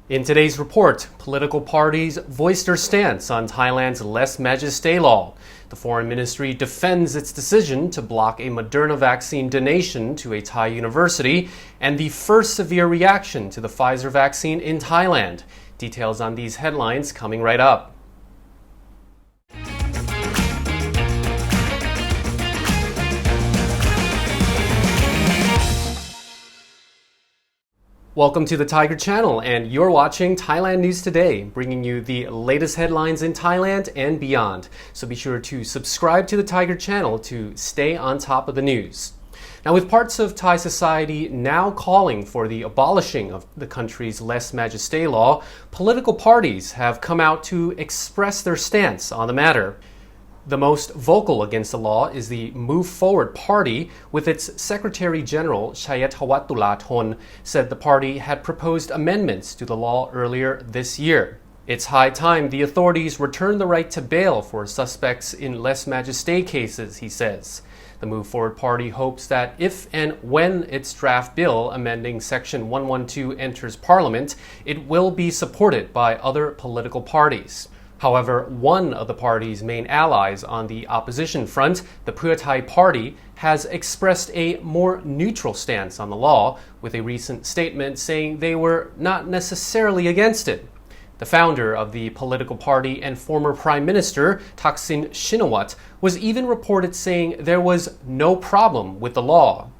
In today's report, political parties voiced their stance on Thailand's lèse majesté law. The foreign ministry defends its decision to block a Moderna vaccine donation to a Thai university, and the first severe reaction to the Pfizer vaccine in Thailand. Details on these headlines coming right up. Welcome to the Thaiger channel, and you're watching Thailand News Today, bringing you the latest headlines in Thailand and beyond. So be sure to subscribe to the Thaiger channel to stay on top of the news. Now, with parts of Thai society now calling for the abolishing of the country's lèse majesté law, political parties have come out to express their stance on the matter. The most vocal against the law is the Move Forward Party, with its Secretary General Chayatthawat said the party had proposed amendments to the law earlier this year. It's high time the authorities return the right to bail for suspects in lèse majesté cases, he says. The Move Forward Party hopes that if and when its draft bill amending Section 112 enters Parliament, it will be supported by other political parties. However, one of the party's main allies on the opposition front, the Pheu Thai Party, has expressed a more neutral stance on the law, with a recent statement saying they were not necessarily against it. The founder of the political party and former Prime Minister, Thaksin Shinawatra, was even reported saying there was no problem with the law.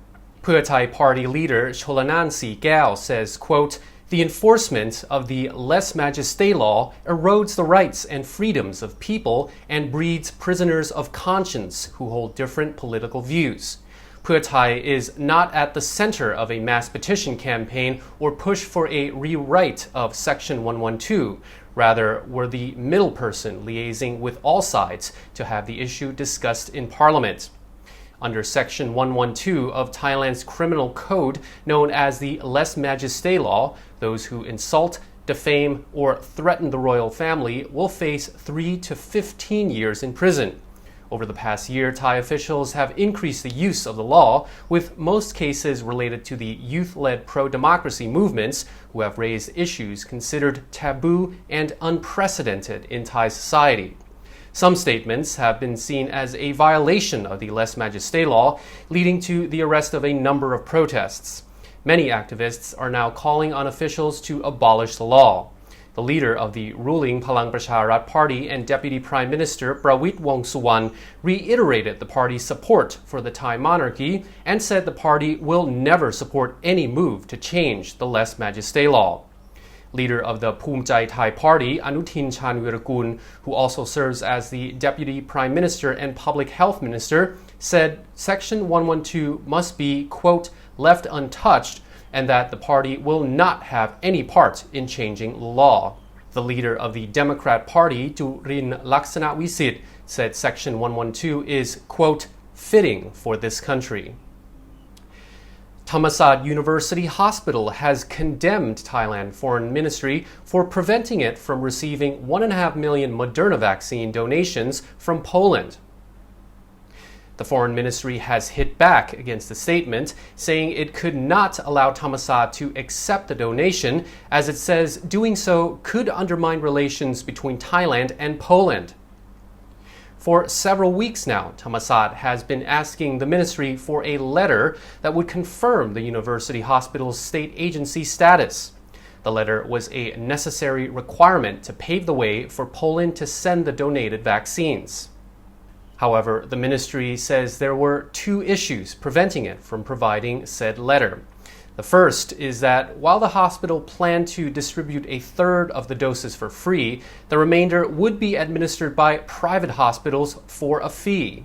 Pheu Thai Party leader Cholanan Sikaew says, quote, "The enforcement of the lèse majesté law erodes the rights and freedoms of people and breeds prisoners of conscience who hold different political views. Pheu Thai is not at the center of a mass petition campaign or push for a rewrite of Section 112. Rather, we're the middle person liaising with all sides to have the issue discussed in Parliament." Under Section 112 of Thailand's criminal code, known as the lèse majesté law, those who insult, defame, or threaten the royal family will face 3 to 15 years in prison. Over the past year, Thai officials have increased the use of the law, with most cases related to the youth-led pro-democracy movements who have raised issues considered taboo and unprecedented in Thai society. Some statements have been seen as a violation of the lèse majesté law, leading to the arrest of a number of protests. Many activists are now calling on officials to abolish the law. The leader of the ruling Palang Pracharat Party and Deputy Prime Minister Prawit Wongsuwan reiterated the party's support for the Thai monarchy and said the party will never support any move to change the lèse majesté law. Leader of the Phumjai Thai Party, Anutin Chanvirakul, who also serves as the Deputy Prime Minister and Public Health Minister, said Section 112 must be, quote, left untouched, and that the party will not have any part in changing the law. The leader of the Democrat Party, Jurin Laksanawisit, said Section 112 is, quote, fitting for this country. Thammasat University Hospital has condemned Thailand Foreign Ministry for preventing it from receiving 1.5 million Moderna vaccine donations from Poland. The Foreign Ministry has hit back against the statement, saying it could not allow Thammasat to accept the donation, as it says doing so could undermine relations between Thailand and Poland. For several weeks now, Thammasat has been asking the ministry for a letter that would confirm the university hospital's state agency status. The letter was a necessary requirement to pave the way for Poland to send the donated vaccines. However, the ministry says there were 2 issues preventing it from providing said letter. The first is that while the hospital planned to distribute a third of the doses for free, the remainder would be administered by private hospitals for a fee.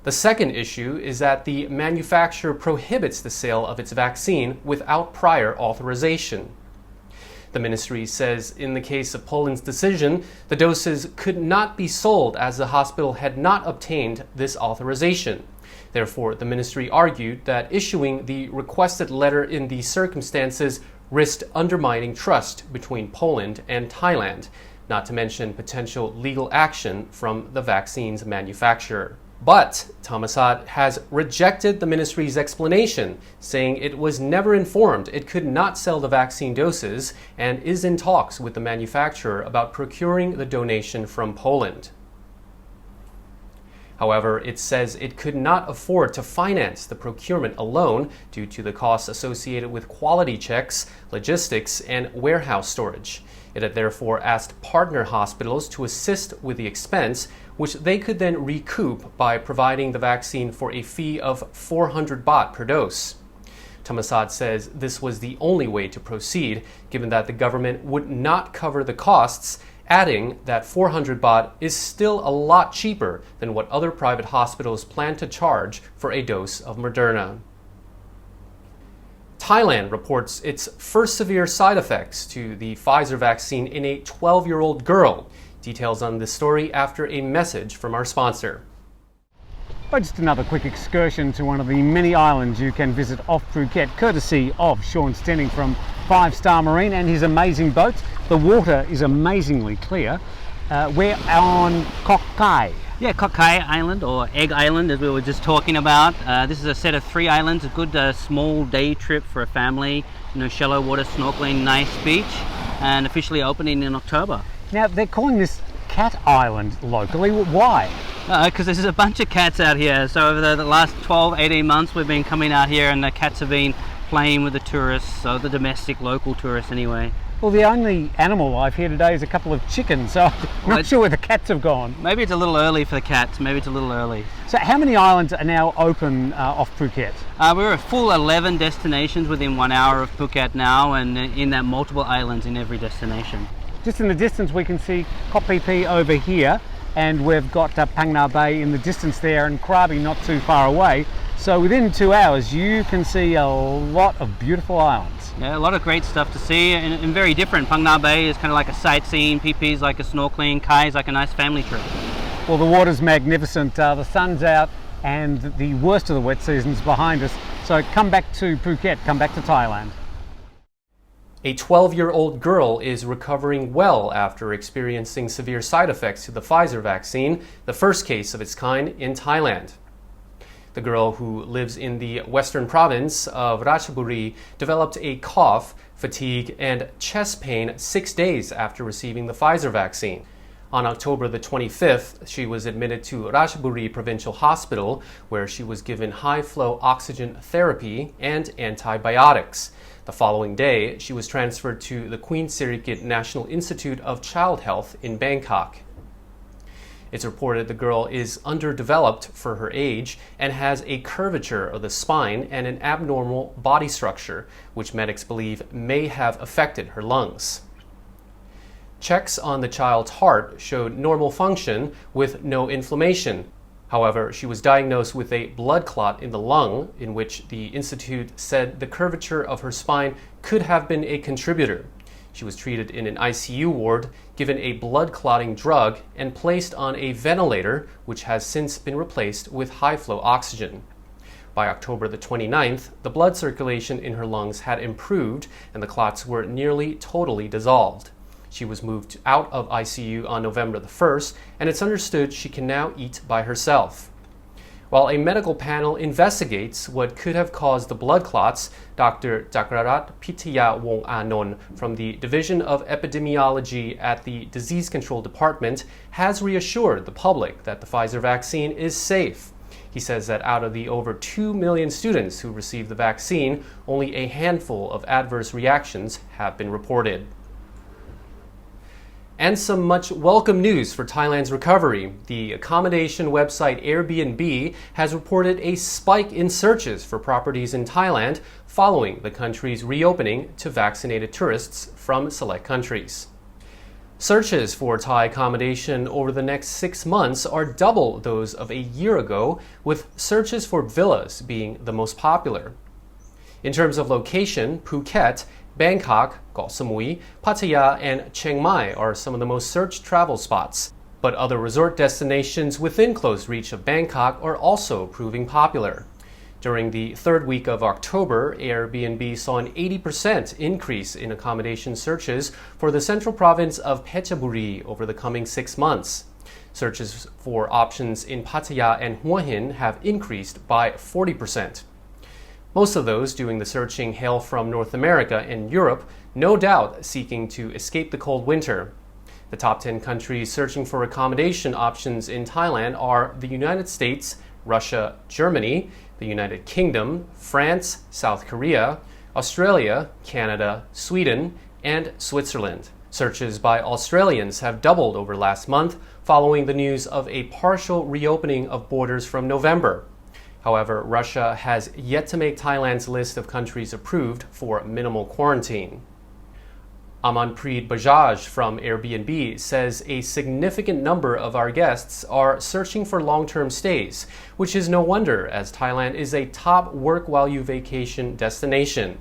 The second issue is that the manufacturer prohibits the sale of its vaccine without prior authorization. The ministry says in the case of Poland's decision, the doses could not be sold as the hospital had not obtained this authorization. Therefore, the ministry argued that issuing the requested letter in these circumstances risked undermining trust between Poland and Thailand, not to mention potential legal action from the vaccine's manufacturer. But Thammasat has rejected the ministry's explanation, saying it was never informed it could not sell the vaccine doses and is in talks with the manufacturer about procuring the donation from Poland. However, it says it could not afford to finance the procurement alone due to the costs associated with quality checks, logistics, and warehouse storage. It had therefore asked partner hospitals to assist with the expense, which they could then recoup by providing the vaccine for a fee of 400 baht per dose. Thammasat says this was the only way to proceed, given that the government would not cover the costs, adding that 400 baht is still a lot cheaper than what other private hospitals plan to charge for a dose of Moderna. Thailand reports its first severe side effects to the Pfizer vaccine in a 12-year-old girl. Details on this story after a message from our sponsor. But just another quick excursion to one of the many islands you can visit off Phuket, courtesy of Sean Stenning from 5 Star Marine and his amazing boat. The water is amazingly clear. We're on Kok Kai. Yeah, Kok Kai Island, or Egg Island, as we were just talking about. This is a set of 3 islands, a good small day trip for a family. Shallow water snorkeling, nice beach, and officially opening in October. Now, they're calling this Cat Island locally. Why? Because there's a bunch of cats out here. So over the last 12, 18 months, we've been coming out here and the cats have been playing with the tourists, so the domestic, local tourists anyway. Well, the only animal life here today is a couple of chickens, so I'm not sure where the cats have gone. Maybe it's a little early for the cats, maybe it's a little early. So how many islands are now open off Phuket? We're a full 11 destinations within 1 hour of Phuket now, and in that multiple islands in every destination. Just in the distance we can see Koh Phi Phi over here, and we've got Phang Nga Bay in the distance there and Krabi not too far away. So within 2 hours you can see a lot of beautiful islands. Yeah, a lot of great stuff to see and very different. Phang Nga Bay is kind of like a sightseeing, Phi Phi's like a snorkeling, Kai is like a nice family trip. Well, the water's magnificent, the sun's out and the worst of the wet season's behind us. So come back to Phuket, come back to Thailand. A 12-year-old girl is recovering well after experiencing severe side effects to the Pfizer vaccine, the first case of its kind in Thailand. The girl, who lives in the western province of Ratchaburi, developed a cough, fatigue, and chest pain 6 days after receiving the Pfizer vaccine. On October the 25th, she was admitted to Ratchaburi Provincial Hospital, where she was given high-flow oxygen therapy and antibiotics. The following day, she was transferred to the Queen Sirikit National Institute of Child Health in Bangkok. It's reported the girl is underdeveloped for her age and has a curvature of the spine and an abnormal body structure, which medics believe may have affected her lungs. Checks on the child's heart showed normal function with no inflammation. However, she was diagnosed with a blood clot in the lung, in which the institute said the curvature of her spine could have been a contributor. She was treated in an ICU ward, given a blood clotting drug, and placed on a ventilator, which has since been replaced with high-flow oxygen. By October the 29th, the blood circulation in her lungs had improved and the clots were nearly totally dissolved. She was moved out of ICU on November the 1st, and it's understood she can now eat by herself. While a medical panel investigates what could have caused the blood clots, Dr. Jakrarat Pitaya Wong Anon from the Division of Epidemiology at the Disease Control Department has reassured the public that the Pfizer vaccine is safe. He says that out of the over 2 million students who received the vaccine, only a handful of adverse reactions have been reported. And some much welcome news for Thailand's recovery. The accommodation website Airbnb has reported a spike in searches for properties in Thailand following the country's reopening to vaccinated tourists from select countries. Searches for Thai accommodation over the next 6 months are double those of a year ago, with searches for villas being the most popular. In terms of location, Phuket, Bangkok, Koh Samui, Pattaya, and Chiang Mai are some of the most searched travel spots. But other resort destinations within close reach of Bangkok are also proving popular. During the third week of October, Airbnb saw an 80% increase in accommodation searches for the central province of Phetchaburi over the coming 6 months. Searches for options in Pattaya and Hua Hin have increased by 40%. Most of those doing the searching hail from North America and Europe, no doubt seeking to escape the cold winter. The top 10 countries searching for accommodation options in Thailand are the United States, Russia, Germany, the United Kingdom, France, South Korea, Australia, Canada, Sweden, and Switzerland. Searches by Australians have doubled over last month following the news of a partial reopening of borders from November. However, Russia has yet to make Thailand's list of countries approved for minimal quarantine. Amanpreet Bajaj from Airbnb says a significant number of our guests are searching for long-term stays, which is no wonder as Thailand is a top work-while-you vacation destination.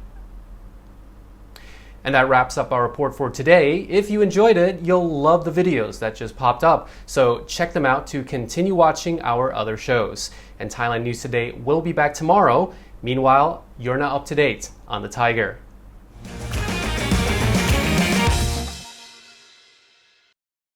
And that wraps up our report for today. If you enjoyed it, you'll love the videos that just popped up, so check them out to continue watching our other shows. And Thailand News Today will be back tomorrow. Meanwhile, you're now up to date on the Thaiger.